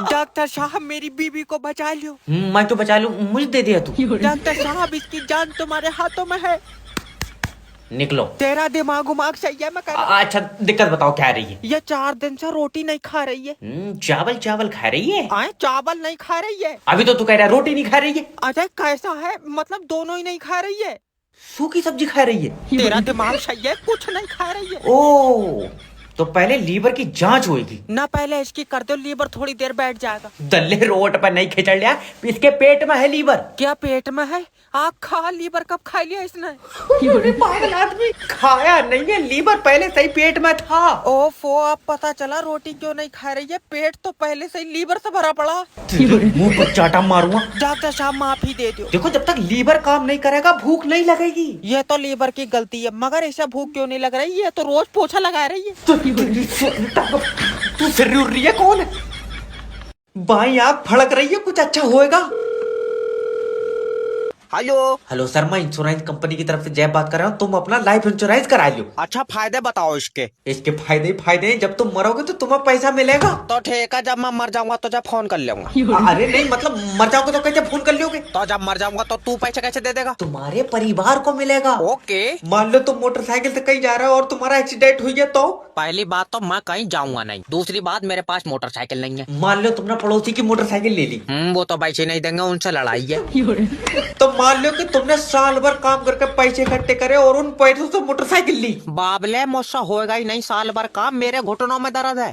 Doctor साहब मेरी बीवी को बचा लो। मैं तो बचा लूं, मुझे दे दिया तू। डॉक्टर साहब इसकी जान तुम्हारे हाथों में है। निकलो। तेरा दिमाग उमाग सही है? मैं अच्छा दिक्कत बताओ क्या रही है? ये 4 दिन से रोटी नहीं खा रही है। चावल चावल खा रही है? आए चावल नहीं खा रही है। अभी तो तू कह रहा है रोटी नहीं खा रही है। अरे कैसा है, मतलब दोनों ही नहीं खा रही है। सूखी सब्जी खा रही है? तेरा दिमाग सही है, कुछ नहीं खा रही है। ओ तो पहले लीवर की जांच होगी ना, पहले इसकी कर दो, लीवर थोड़ी देर बैठ जाएगा। दल्ले रोड पर नहीं खिंचड़ लिया, इसके पेट में है लीवर। क्या पेट में है? आग खा, लीवर कब खा लिया इसने? पागल आदमी, खाया नहीं है लीवर, पहले सही पेट में था। ओफो, अब पता चला रोटी क्यों नहीं खा रही है। पेट तो पहले से ही लीवर से भरा पड़ा। मुंह पर चाटा मारूंगा। डॉक्टर साहब माफी दे दो। देखो जब तक लीवर काम नहीं करेगा भूख नहीं लगेगी। ये तो लीवर की गलती है, मगर ऐसा भूख क्यों नहीं लग रही? ये तो रोज पोछा लगा रही है। तू फिर रही है? कौन है? बाई आँख फड़क रही है, कुछ अच्छा होएगा। हेलो। हेलो सर, मैं इंश्योरेंस कंपनी की तरफ से जय बात कर रहा हूँ। तुम अपना लाइफ इंश्योरेंस करा लो। अच्छा, फायदे बताओ इसके। इसके फायदे ही फायदे हैं, जब तुम मरोगे तो तुम्हें पैसा मिलेगा। तो ठीक है, जब मैं मर जाऊंगा तो जब फोन कर लूंगा। अरे नहीं, मतलब मर जाओगे तो कैसे फोन कर लोगे? तो जब मर जाऊंगा तो तू पैसे कैसे दे देगा? तुम्हारे परिवार को मिलेगा। ओके। मान लो तुम मोटरसाइकिल से कहीं जा रहे हो और तुम्हारा एक्सीडेंट हुई है तो? पहली बात तो मैं कहीं जाऊंगा नहीं, दूसरी बात मेरे पास मोटरसाइकिल नहीं है। मान लो तुमने पड़ोसी की मोटरसाइकिल ले ली। वो तो पैसे नहीं देंगे, उनसे लड़ाई है। तो मान लो कि तुमने साल भर काम करके पैसे इकट्ठे करे और उन पैसों से मोटरसाइकिल ली। बाबले, मुझसे होएगा ही नहीं साल भर काम, मेरे घुटनों में दर्द है।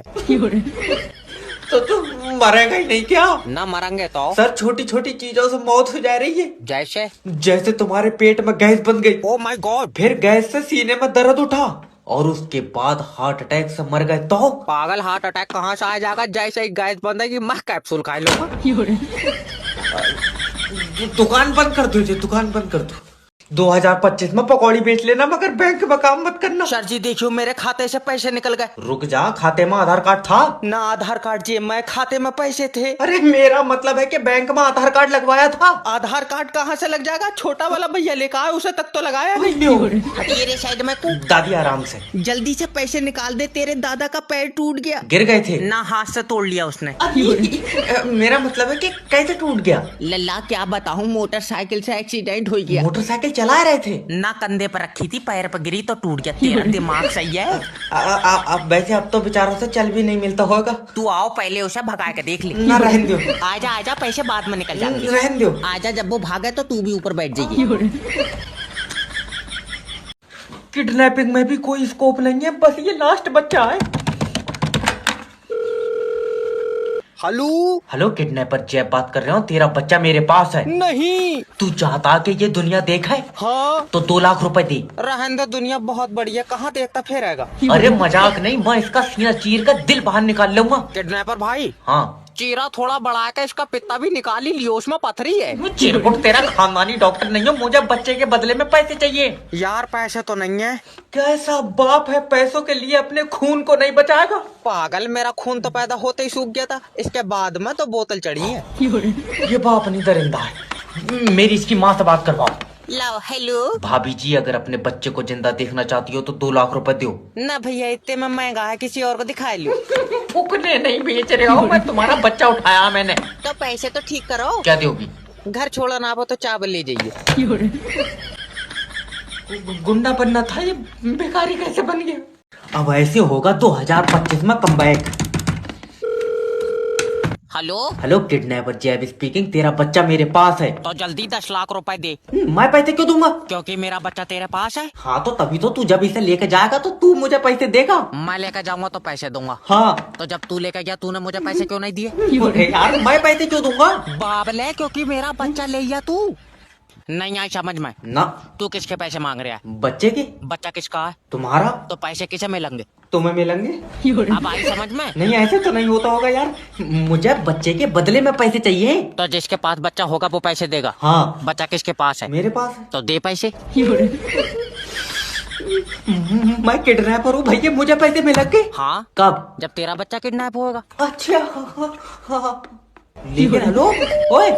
तो तुम मरेगा ही नहीं क्या? न मरेंगे तो? सर छोटी छोटी चीजों से मौत हो जा रही है। जैसे? जैसे तुम्हारे पेट में गैस बन गई। Oh my God. फिर गैस से सीने में दर्द उठा और उसके बाद हार्ट अटैक से मर गए तो? पागल, हार्ट अटैक कहाँ से आ जाएगा? जैसे ही गैस बंदेगी मैं कैप्सूल खा लूंगा। दुकान बंद कर दो, दुकान बंद कर दो। 2025 में पकौड़ी बेच लेना, मगर बैंक में काम मत करना। सर जी देखियो, मेरे खाते से पैसे निकल गए। रुक जा, खाते में आधार कार्ड था ना? आधार कार्ड जी, मैं खाते में पैसे थे। अरे मेरा मतलब है कि बैंक में आधार कार्ड लगवाया था। आधार कार्ड कहाँ से लग जाएगा? छोटा वाला भैया लेकर आए, उसे तक तो लगाया नहीं। हटिए रे साइड में को। दादी आराम से। जल्दी से पैसे निकाल दे, तेरे दादा का पैर टूट गया। गिर गए थे? ना, हाथ से तोड़ लिया उसने। मेरा मतलब है कि कैसे टूट गया? लल्ला क्या बताऊं, मोटरसाइकिल से एक्सीडेंट हो गया। मोटरसाइकिल चला रहे थे? ना, कंधे पर रखी थी, पैर पर गिरी तो टूट गया। तेरा दिमाग सही है? अब वैसे अब तो बेचारों से चल भी नहीं मिलता होगा। तू आओ, पहले उसे भगा के देख ले। ना रहने दो। आजा आजा, पैसे बाद में निकल जाएंगे। रहने दो। आजा, जब वो भागे तो तू भी ऊपर बैठ जाइए। किडनैपिंग में भी कोई स्कोप नहीं है, बस ये लास्ट बच्चा है। हेलो। हेलो, किडनैपर जय बात कर रहा हूँ। तेरा बच्चा मेरे पास है। नहीं। तू चाहता कि ये दुनिया देखे? हाँ। तो 2 लाख रुपए दे। रहने दे, दुनिया बहुत बढ़िया, कहाँ देखता फिर आएगा। अरे मजाक नहीं, मैं इसका सीना चीर कर दिल बाहर निकाल लूंगा। किडनैपर भाई। हाँ। चीरा थोड़ा बढ़ा के इसका पित्ता भी निकाल ही लियो, उसमें पथरी है। चिरकुट, तेरा खानदानी डॉक्टर नहीं हो, मुझे बच्चे के बदले में पैसे चाहिए। यार पैसे तो नहीं है। कैसा बाप है पैसों के लिए अपने खून को नहीं बचाएगा? पागल, मेरा खून तो पैदा होते ही सूख गया था, इसके बाद में तो बोतल चढ़ी है। ये बाप नहीं दरिंदा है। मेरी इसकी माँ से बात करवाओ। लाओ। हेलो भाभी जी, अगर अपने बच्चे को जिंदा देखना चाहती हो तो 2 लाख रुपए दो। ना भैया, इतने में महंगा है, किसी और को दिखा लो। फुकने नहीं बेच रहे हो, मैं तुम्हारा बच्चा उठाया मैंने। तो पैसे तो ठीक करो। क्या दोगी? घर छोड़ो ना हो तो चावल ले जाइए। गुंडा बनना था, ये भिखारी कैसे बन गया? अब ऐसे होगा 2025 में कमबैक। हेलो। हेलो, किडनैपर जैब स्पीकिंग। तेरा बच्चा मेरे पास है। तो जल्दी 10 लाख रुपए दे। मैं पैसे क्यों दूंगा? क्योंकि मेरा बच्चा तेरे पास है। हाँ तो तभी तो तू जब इसे लेके जाएगा तो तू मुझे पैसे देगा। मैं लेकर जाऊंगा तो पैसे दूंगा। हाँ। तो जब तू लेकर गया, तूने मुझे पैसे क्यों नहीं दिए? अरे यार, मैं पैसे क्यों दूंगा? बाबले, क्योंकि मेरा बच्चा ले गया तू। नहीं आई समझ में ना। तू किसके पैसे मांग रहा है? बच्चे के। बच्चा किसका है? तुम्हारा। तो पैसे किसे मिलेंगे? तुम्हें मिलेंगे। अब आई समझ में? नहीं, ऐसे तो नहीं होता होगा यार, मुझे बच्चे के बदले में पैसे चाहिए। तो जिसके पास बच्चा होगा वो पैसे देगा। हाँ। बच्चा किसके पास है? मेरे पास है। तो दे पैसे। मैं किडनैपर हूँ भैया, मुझे पैसे मिलेंगे। हाँ। कब? जब तेरा बच्चा किडनैप होगा। अच्छा। हाँ। लेकिन हेलो, ओए।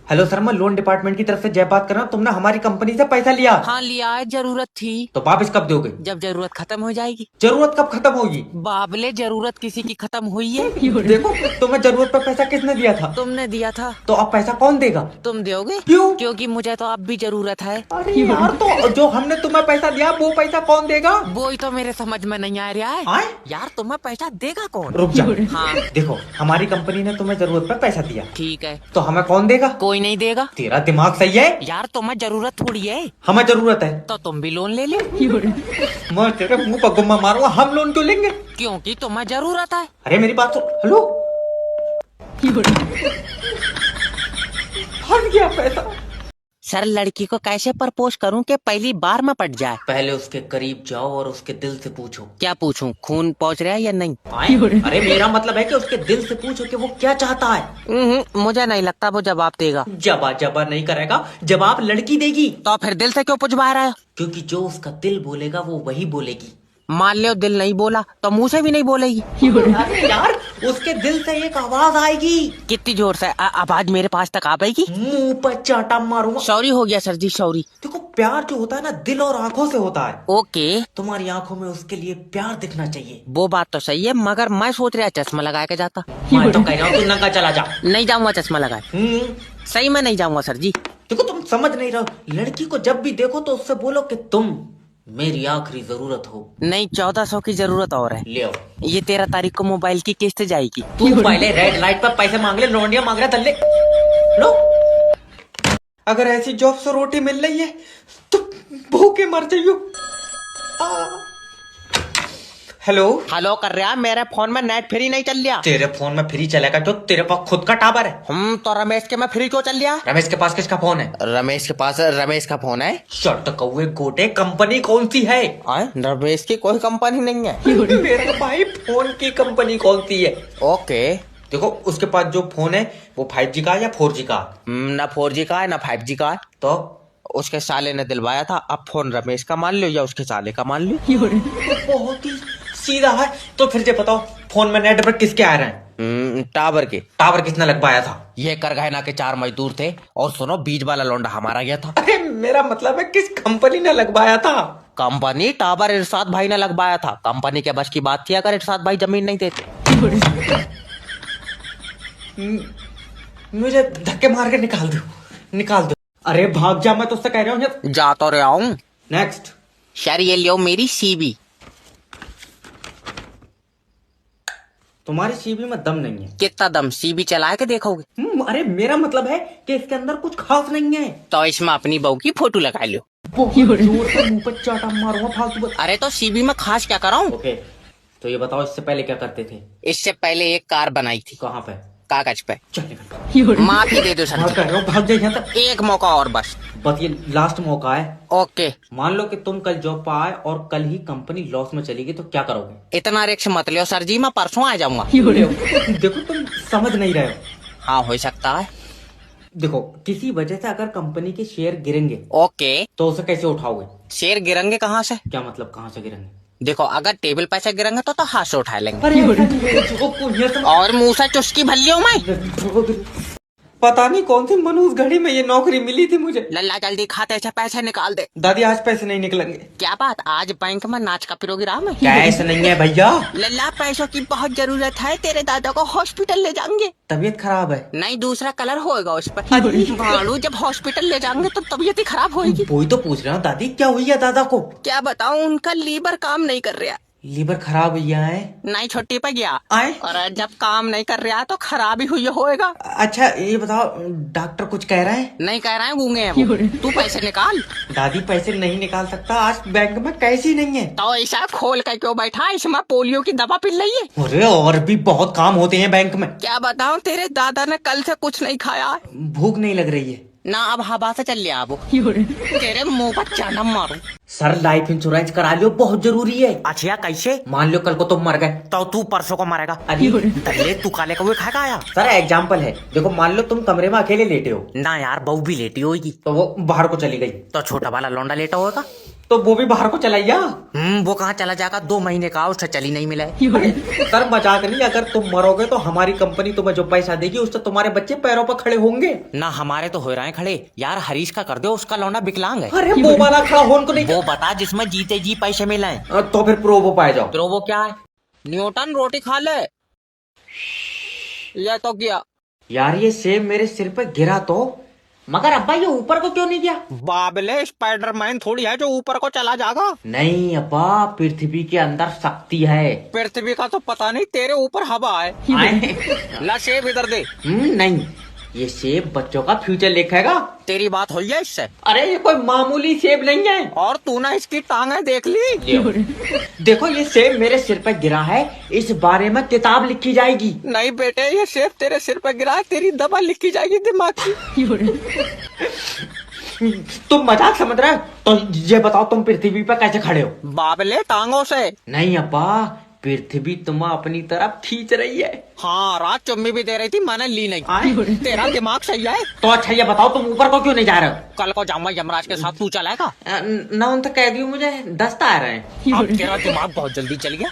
हेलो सर, मैं लोन डिपार्टमेंट की तरफ से जय बात कर रहा हूँ। तुमने हमारी कंपनी से पैसा लिया। हाँ लिया है, जरूरत थी। तो वापिस कब दोगे? जब जरूरत खत्म हो जाएगी। जरूरत कब खत्म होगी? बाबले, जरूरत किसी की खत्म हुई है? देखो, तुम्हें जरूरत पर पैसा किसने दिया था? तुमने दिया था। तो अब पैसा कौन देगा? तुम दोगे? क्यों? क्योंकि मुझे तो अब भी जरूरत है। अरे यार, तो जो हमने तुम्हें पैसा दिया वो पैसा कौन देगा? वो ही तो मेरे समझ में नहीं आ रहा है। आए? यार तुम्हें पैसा देगा कौन? रुक जा। हाँ देखो, हमारी कंपनी ने तुम्हें जरूरत पर पैसा दिया, ठीक है। तो हमें कौन देगा? कोई नहीं देगा। तेरा दिमाग सही है? यार तुम्हें जरूरत थोड़ी है, हमें जरूरत है तो तुम भी लोन ले लो। मैं तेरे मुंह पर गुम्मा मारूंगा। हम लोन क्यों लेंगे? क्योंकि तुम्हें जरूरत है। अरे मेरी बात सुन। हेलो, फंस गया पैसा। सर लड़की को कैसे प्रपोज करूं कि पहली बार में पट जाए? पहले उसके करीब जाओ और उसके दिल से पूछो। क्या पूछूं, खून पहुंच रहा है या नहीं? अरे मेरा मतलब है कि उसके दिल से पूछो कि वो क्या चाहता है। मुझे नहीं लगता वो जवाब देगा। जबा नहीं करेगा, जवाब लड़की देगी। तो फिर दिल से क्यों पूछवा रहा है? क्योंकि जो उसका दिल बोलेगा वो वही बोलेगी। मान लो दिल नहीं बोला तो मुंह से भी नहीं बोलेगी। अरे यार, उसके दिल से एक आवाज आएगी। कितनी जोर से? आवाज मेरे पास तक आ पाएगी? मुंह पर चाटा मारूंगा। सॉरी हो गया सर जी, सॉरी। देखो, प्यार जो होता है ना, दिल और आंखों से होता है। ओके, तुम्हारी आंखों में उसके लिए प्यार दिखना चाहिए। वो बात तो सही है, मगर मैं सोच रहा चश्मा लगा के जाता। मैं तो कह रहा हूँ तू नंगा चला जा। नहीं जाऊंगा चश्मा लगाए। सही में नहीं जाऊंगा सर जी। देखो, तुम समझ नहीं रहे हो। लड़की को जब भी देखो तो उससे बोलो कि तुम मेरी आखिरी जरूरत हो। नहीं, 1400 की जरूरत और है। ले आओ। ये 13 तारीख को मोबाइल की किस्त जाएगी। तू पहले रेड लाइट पर पैसे मांग ले, लौंडिया मांग रहा दल्ले। लो, अगर ऐसी जॉब से रोटी मिल रही है तो भूखे मर जाइयो। हेलो हेलो कर रहा, मेरे फोन में नेट फ्री नहीं चल रहा। तेरे फोन में फ्री चलेगा जो तेरे पास खुद का टावर है। तो रमेश के में फ्री क्यों चल रहा? रमेश के पास किसका फोन है? रमेश के पास रमेश का फोन है। शर्ट कौवे गोटे, कंपनी कौन सी है? रमेश की कोई कंपनी नहीं है। मेरा भाई, फोन की कंपनी कौन सी है? ओके, देखो, उसके पास जो फोन है वो 5G का या 4G का? ना 4G का है ना 5G का है। तो उसके साले ने दिलवाया था। अब फोन रमेश का मान लो या उसके साले का मान लो। बहुत ही सीधा है। तो फिर ये बताओ, फोन में नेटवर्क किसके आ रहे हैं? टावर के। टावर किसने लगवाया था? ये करगहना के 4 मजदूर थे। और सुनो, बीच वाला लौंडा हमारा गया था। अरे मेरा मतलब है किस कंपनी ने लगवाया था? कंपनी टावर इरशाद भाई ने लगवाया था। कंपनी के बस की बात थी अगर इरशाद भाई जमीन नहीं देते। मुझे धक्के मार के निकाल दो। अरे भाग जा, मैं तुझसे कह रहा हूँ। जा तो रहा हूँ। नेक्स्ट। सर ये लियो मेरी सीबी। तुम्हारी सीबी में दम नहीं है। कितना दम? सीबी चला के देखोगे? अरे मेरा मतलब है कि इसके अंदर कुछ खास नहीं है। तो इसमें अपनी बहू की फोटो लगा लो। जोर से मुंह पर चाटा मारूंगा फालतू। अरे तो सीबी में खास क्या कराऊं? ओके, तो ये बताओ, इससे पहले क्या करते थे? इससे पहले एक कार बनाई थी। कहाँ पे? कागज पे। चल निकल। माफी दे दो सर जी। कह रहा हूँ, भाग जा यहाँ तक। एक मौका और बस ये लास्ट मौका है। ओके। मान लो कि तुम कल जॉब पर आए और कल ही कंपनी लॉस में चली गई, तो क्या करोगे? इतना रिक्स मत लियो सर जी, मैं परसों आ जाऊंगा। देखो, तुम समझ नहीं रहे हो। हाँ हो सकता है। देखो, किसी वजह से अगर कंपनी के शेयर गिरेंगे ओके, तो उसे कैसे उठाओगे? शेर गिरेंगे कहाँ से? क्या मतलब कहाँ से गिरेंगे? देखो, अगर टेबल पे से गिरेंगे तो हाथ से उठा लेंगे। अरे और मुंह से चुस्की भर लियो मैं। पता नहीं कौन सी मनूस घड़ी में ये नौकरी मिली थी मुझे। लल्ला जल्दी खाते से पैसे निकाल दे। दादी, आज पैसे नहीं निकलेंगे। क्या बात, आज बैंक में नाच का प्रोग्राम है? कैश नहीं है भैया। लल्ला पैसों की बहुत जरूरत है, तेरे दादा को हॉस्पिटल ले जाएंगे। तबीयत खराब है। नहीं, दूसरा कलर होएगा उस पर। भालू, जब हॉस्पिटल ले जाएंगे तो तबीयत ही खराब होगी। वही तो पूछ रहा हूँ दादी, क्या हुई है दादा को? क्या बताऊं, उनका लीवर काम नहीं कर रहा। लीवर खराब हुई है? नहीं, छुट्टी पे गया आए? और जब काम नहीं कर रहा तो खराब ही हुई होएगा। अच्छा ये बताओ, डॉक्टर कुछ कह रहा है? नहीं कह रहे हैं, गूंगे हैं वो। तू पैसे निकाल। दादी, पैसे नहीं निकाल सकता, आज बैंक में कैश ही नहीं है। तो ऐसा खोल कर क्यों बैठा? इसमें पोलियो की दवा पिल रही है। अरे और भी बहुत काम होते हैं बैंक में। क्या बताऊं, तेरे दादा ने कल से कुछ नहीं खाया। भूख नहीं लग रही है ना? अब हवा से चल लिया वो। तेरे मुंह पर चाना मारू। सर, लाइफ इंश्योरेंस करा लियो, बहुत जरूरी है। अच्छा कैसे? मान लो कल को तुम मर गए तो तू परसों को मरेगा। अरे दल्ले, तू काले कौवे खा के आया? सर, एग्जाम्पल है। देखो, मान लो तुम कमरे में अकेले लेटे हो, ना यार, बहू भी लेटी होगी। तो वो बाहर को चली गई, तो छोटा वाला लौंडा लेटा होगा। तो वो भी बाहर को चलाइया। वो कहाँ चला जाएगा, 2 महीने का उससे चली नहीं मिला है। सर मजाक नहीं, अगर तुम मरोगे तो हमारी कंपनी तुम्हें जो पैसा देगी उससे तुम्हारे बच्चे पैरों पर खड़े होंगे। ना हमारे तो हो रहे हैं खड़े यार, हरीश का कर दो, उसका लौंडा विकलांग है। अरे वो वाला खड़ा होने को नहीं। वो बता जिसमें जीते जी पैसे मिले। तो फिर प्रोवो पाए जाओ। तो वो क्या है, न्यूटन रोटी खा ले या तो क्या। यार ये सेब मेरे सिर पे गिरा तो, मगर अब्बा ये ऊपर को क्यों नहीं गया? बाबले स्पाइडरमैन थोड़ी है जो ऊपर को चला जाएगा। नहीं अब्बा, पृथ्वी के अंदर शक्ति है। पृथ्वी का तो पता नहीं, तेरे ऊपर हवा है। ला सेब इधर दे। नहीं, ये सेब बच्चों का फ्यूचर लिखेगा। तेरी बात हुई है इससे? अरे ये कोई मामूली सेब नहीं है। और तू ना इसकी टांगें देख ली। देखो ये सेब मेरे सिर पर गिरा है, इस बारे में किताब लिखी जाएगी। नहीं बेटे, ये सेब तेरे सिर पर गिरा है, तेरी दवा लिखी जाएगी दिमाग की। तुम मजाक समझ रहे हो? तो ये बताओ तुम पृथ्वी पर कैसे खड़े हो? बाबले टांगों से। नहीं अब्बा, पृथ्वी तुम्हें अपनी तरफ खींच रही है। हाँ, रात चुम्मी भी दे रही थी, मैंने ली नहीं। तेरा दिमाग सही है। तो अच्छा ये बताओ तुम ऊपर को क्यों नहीं जा रहे हो? कल को जाऊंगा यमराज के साथ, तू चलाएगा? ना उन तो कह दियो, मुझे दस्त आ रहे हैं। अब तेरा दिमाग बहुत जल्दी चल गया।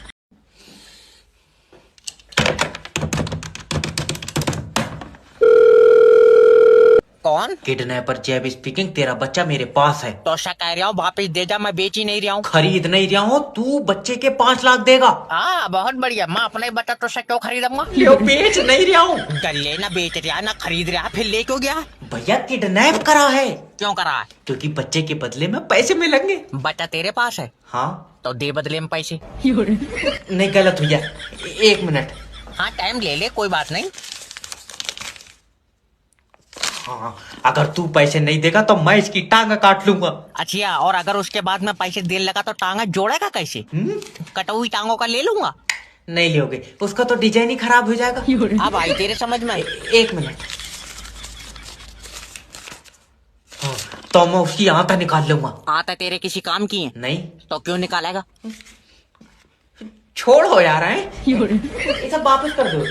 कौन? किडनैपर जैब स्पीकिंग, तेरा बच्चा मेरे पास है। तो ऐसा कह रहा हूँ, वापिस दे जा, मैं बेच ही नहीं रहा हूँ। खरीद नहीं रहा हूँ, तू बच्चे के 5 लाख देगा। हाँ बहुत बढ़िया, मैं अपने बच्चा तो से क्यों खरीदूंगा? ले बेच नहीं रहा हूँ। गले ना बेच रहा ना खरीद रहा, फिर ले क्यों गया? भैया किडनैप करा है। क्यों करा है? क्योंकि बच्चे के बदले में पैसे मिलेंगे। बच्चा तेरे पास है? हाँ। तो दे बदले में पैसे। नहीं गलत हुआ, 1 मिनट। हाँ टाइम ले ले, कोई बात नहीं। हाँ, अगर तू पैसे नहीं देगा तो मैं इसकी टांग काट लूंगा। अच्छा, और अगर उसके बाद में पैसे देने लगा तो टांगा जोड़ेगा कैसे? कटा हुई टांगों का ले लूंगा। नहीं लोगे, उसका तो डिजाइन ही खराब हो जाएगा। अब आई तेरे समझ में? 1 मिनट। हाँ, तो मैं उसकी आंता निकाल लूंगा। आता तेरे किसी काम की है? नहीं। तो क्यों निकालेगा? छोड़ो यार, ये सब वापस कर दो,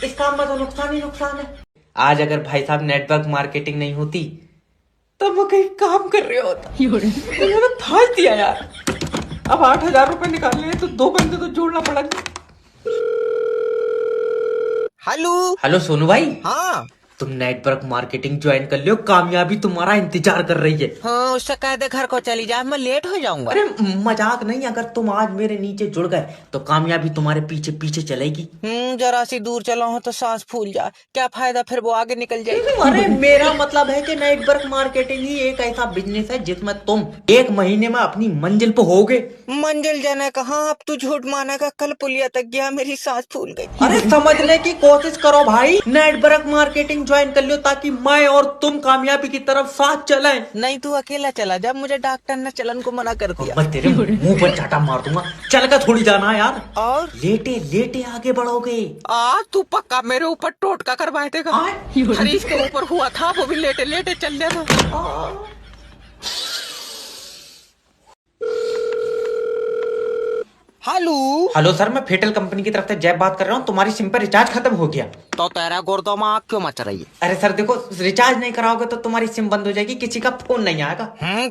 इस काम में तो नुकसान ही नुकसान है। आज अगर भाई साहब नेटवर्क मार्केटिंग नहीं होती तब वो कहीं काम कर रहे होता। मैंने फाड़ दिया यार। अब 8,000 रुपए निकालने हैं तो 2 बंदे तो जोड़ना पड़ेगा। हेलो सोनू भाई। हाँ तुम नेटवर्क मार्केटिंग ज्वाइन कर लियो, कामयाबी तुम्हारा इंतजार कर रही है। हाँ, उससे कह दे घर को चली जाए, मैं लेट हो जाऊंगा। अरे मजाक नहीं, अगर तुम आज मेरे नीचे जुड़ गए तो कामयाबी तुम्हारे पीछे पीछे चलेगी। जरा सी दूर चला हूँ तो सांस फूल जाए, क्या फायदा, फिर वो आगे निकल जाएगी। अरे मेरा मतलब है कि नेटवर्क मार्केटिंग ही एक ऐसा बिजनेस है जिसमें तुम 1 महीने में अपनी मंजिल पे होगे। मंजिल जाने कहाँ, अब तू झूठ मानेगा, कल पुलिया तक गया, मेरी सांस फूल गई। अरे समझने की कोशिश करो भाई, नेटवर्क मार्केटिंग ज्वाइन कर लियो ताकि मैं और तुम कामयाबी की तरफ साथ चलें। नहीं तू अकेला चला जा, मुझे डॉक्टर ने चलन को मना कर दिया। मैं तेरे मुंह पर चाटा मार दूंगा, चल कर थोड़ी जाना यार। और लेटे लेटे आगे बढ़ोगे। तू पक्का मेरे ऊपर टोटका करवाए देगा। हरीश के ऊपर हुआ था, वो भी लेटे लेटे चल जाना। हेलो सर, मैं फेटल कंपनी की तरफ से जैब बात कर रहा हूँ। तुम्हारी सिम पर रिचार्ज खत्म हो गया। तो तेरा गुर्दों में आग क्यों मच रही है? अरे सर देखो, रिचार्ज नहीं कराओगे तो तुम्हारी सिम बंद हो जाएगी, किसी का फोन नहीं आएगा।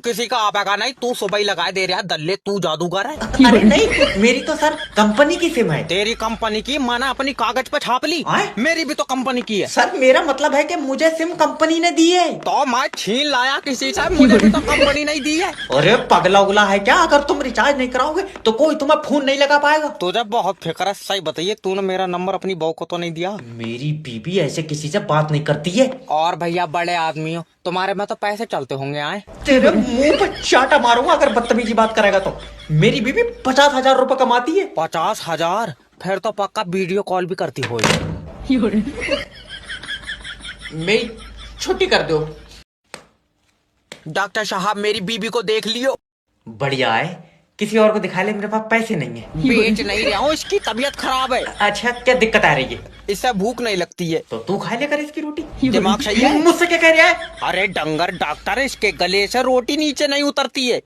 किसी का आवेगा नहीं, तू सुबह ही लगा दे रहा दल्ले, तू जादूगर है। अरे नहीं, मेरी तो सर कंपनी की सिम है। तेरी कंपनी की, मैंने अपनी कागज पे छाप ली। मेरी भी तो कंपनी की है। सर मेरा मतलब है कि मुझे सिम कंपनी ने दी है। तो मैं छीन लाया किसी से, मुझे भी तो कंपनी नहीं दी है। अरे पगला उगला है क्या? अगर तुम रिचार्ज नहीं कराओगे तो कोई तुम्हें फोन नहीं लगा पाएगा। तुझे बहुत फिक्र है, सही बताइए, तूने मेरा नंबर अपनी बहू को तो नहीं दिया? मेरी बीबी ऐसे किसी से बात नहीं करती है। और भैया बड़े आदमी हो, तुम्हारे में तो पैसे चलते होंगे। आए तेरे मुंह पर चाटा मारूंगा अगर बदतमीजी बात करेगा तो। मेरी बीबी 50,000 रुपए कमाती है। 50,000? फिर तो पक्का वीडियो कॉल भी करती हो। मेरी छुट्टी कर दो। डॉक्टर साहब मेरी बीबी को देख लियो। बढ़िया है, किसी और को दिखा ले, मेरे पास पैसे नहीं है। बेच नहीं रहा हूँ, इसकी तबीयत खराब है। अच्छा क्या दिक्कत आ रही है? इससे भूख नहीं लगती है। तो तू खा ले कर इसकी रोटी। दिमाग सही है? मुझसे क्या कह रहा है? अरे डंगर डॉक्टर, इसके गले से रोटी नीचे नहीं उतरती है।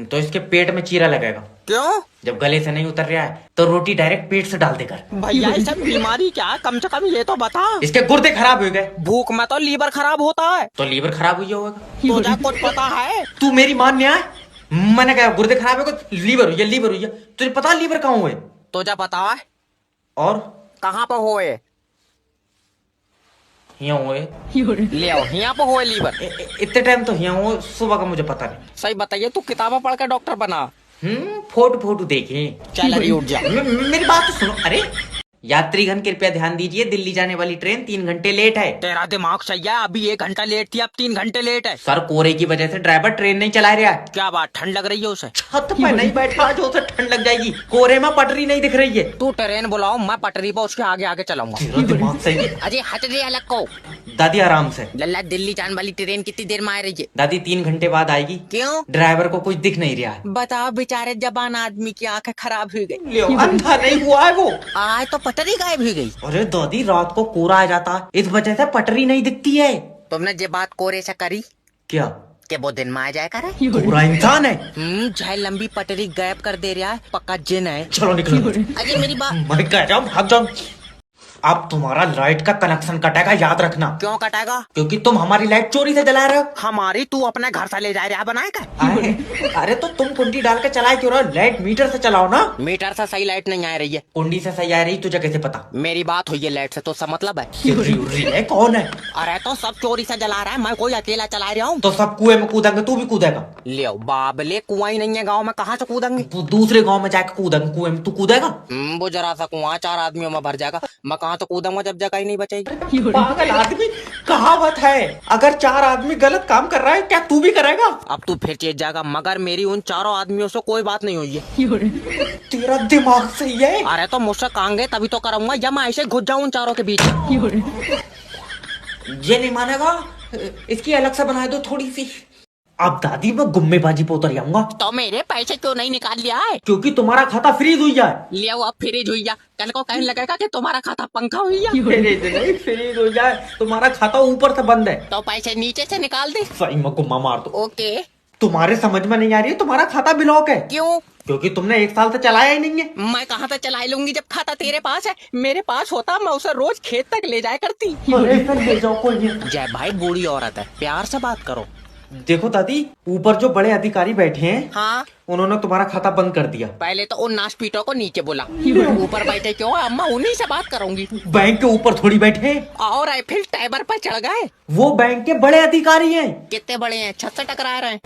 तो इसके पेट में चीरा लगेगा। क्यों? जब गले से नहीं उतर रहा है तो रोटी डायरेक्ट पेट से डाल देकर। भैया ये सब बीमारी क्या है, कम से कम ये तो बता। इसके गुर्दे खराब हो गए। भूख में तो लीवर खराब होता है। तो लीवर खराब हुई होगा। तुझे कुछ पता है? तू मेरी मान में आए, मैंने कहा गुर्दे खराब है को लीवर हुई है, लीवर हुई है। तुझे पता लीवर कहाँ हुए? तुझे पता है और कहाँ पे होए? यहाँ हुए। ले आओ यहाँ पे होए लीवर। इतने टाइम तो यहाँ हुए, सुबह का मुझे पता नहीं। सही बताइए, तू किताबें पढ़ के डॉक्टर बना। फोटो फोटो देखे। चल अभी उठ जा। मेरी बात तो सुनो। अरे यात्रीगण कृपया ध्यान दीजिए, दिल्ली जाने वाली ट्रेन 3 घंटे लेट है। तेरा दिमाग सही है, अभी 1 घंटा लेट थी, अब 3 घंटे लेट है। सर कोहरे की वजह से ड्राइवर ट्रेन नहीं चला रहा है। क्या बात, ठंड लग रही है उसे? छत पे नहीं बैठा जो उसे ठंड लग जाएगी। कोहरे में पटरी नहीं दिख रही है। तू ट्रेन बुलाओ, मैं पटरी पर उसके आगे आगे चलाऊंगा। तेरा दिमाग सही है। अजय हट दे अलग को। दादी आराम से। लल्ला, दिल्ली जाने वाली ट्रेन कितनी देर में आ रही है? दादी 3 घंटे बाद आएगी। क्यों? ड्राइवर को कुछ दिख नहीं रहा है। बताओ, बेचारे जबान आदमी की आंखें खराब हो गई। ले, अंधा नहीं हुआ है वो। आज तो पटरी गायब हो गई। अरे दादी रात को कोहरा आ जाता, इस वजह से पटरी नहीं दिखती है। तुमने ये बात कोरे से करी क्या? कि वो दिन में आ जाए करे? पूरा इंसान है। चाहे लंबी पटरी गायब कर दे रहा है, पक्का जिन है। चलो निकलो। अरे मेरी बात। मैं कह रहा हूँ भाग जाओ। अब तुम्हारा लाइट का कनेक्शन कटेगा, याद रखना। क्यों कटेगा? क्योंकि तुम हमारी लाइट चोरी से जला रहे हो। हमारी तू अपने घर से ले जा रहा बनाए का? अरे तो तुम कुंडी डाल के चलाए क्यों रहे हो? लाइट मीटर से चलाओ ना। मीटर से सही लाइट नहीं आ रही है। कुंडी से सही आ रही, तुझे कैसे पता? मेरी बात हुई है लाइट से, तो सब मतलब है। है कौन है? अरे तो सब चोरी से जला रहा है, मैं कोई अकेला चला रहा हूँ? तो सब कुएं में कूदेंगे, तू भी कूदेगा? ले बाबले, कुआं ही नहीं है गाँव में, कहाँ से कूदेंगे? तू दूसरे गांव में जाके कूदेंगे, कुएं में तू कूदेगा? वो जरा सा कुआं 4 आदमियों में भर जाएगा, मैं कहाँ तो कूदूंगा जब जगह ही नहीं बचेगी। पागल आदमी, कहावत है अगर 4 आदमी गलत काम कर रहा है, क्या तू भी करेगा? अब तू फिर चेत जाएगा, मगर मेरी उन 4 आदमियों से कोई बात नहीं हुई है। तेरा दिमाग सही है। अरे तो मुझसे कांगे तभी तो करूंगा, या मैं ऐसे घुस जाऊं उन 4 के बीच। ये नहीं मानेगा, इसकी अलग से बना दो थोड़ी सी। अब दादी मैं गुम्मेबाजी पे उतर जाऊंगा। तो मेरे पैसे क्यों नहीं निकाल लिया है? क्योंकि तुम्हारा खाता फ्रीज हुई है। ले अब फ्रीज हुई जा, कल को कहने लगेगा कि तुम्हारा खाता पंखा हुई है। नहीं फ्रीज हो जाए, तुम्हारा खाता ऊपर से बंद है। तो पैसे नीचे से निकाल दे। सही में गुम्मा मार दो। ओके। तुम्हारे समझ में नहीं आ रही है, तुम्हारा खाता ब्लॉक है। क्यों? क्योंकि तुमने 1 साल से चलाया ही नहीं है। मैं कहाँ से चला लूंगी जब खाता तेरे पास है? मेरे पास होता मैं उसे रोज खेत तक ले जाया करती। अरे फिर ले जाओ कोई नहीं। जय भाई, बूढ़ी औरत है, प्यार से बात करो। देखो दादी, ऊपर जो बड़े अधिकारी बैठे हैं, हाँ, उन्होंने तुम्हारा खाता बंद कर दिया। पहले तो उन नाशपीटों को नीचे बोला। ऊपर बैठे क्यों? अम्मा उन्हीं से बात करूंगी। बैंक के ऊपर थोड़ी बैठे। और फिर टाइबर पर चढ़ गए। वो बैंक के बड़े अधिकारी हैं। कितने बड़े हैं? छत से टकरा रहे हैं।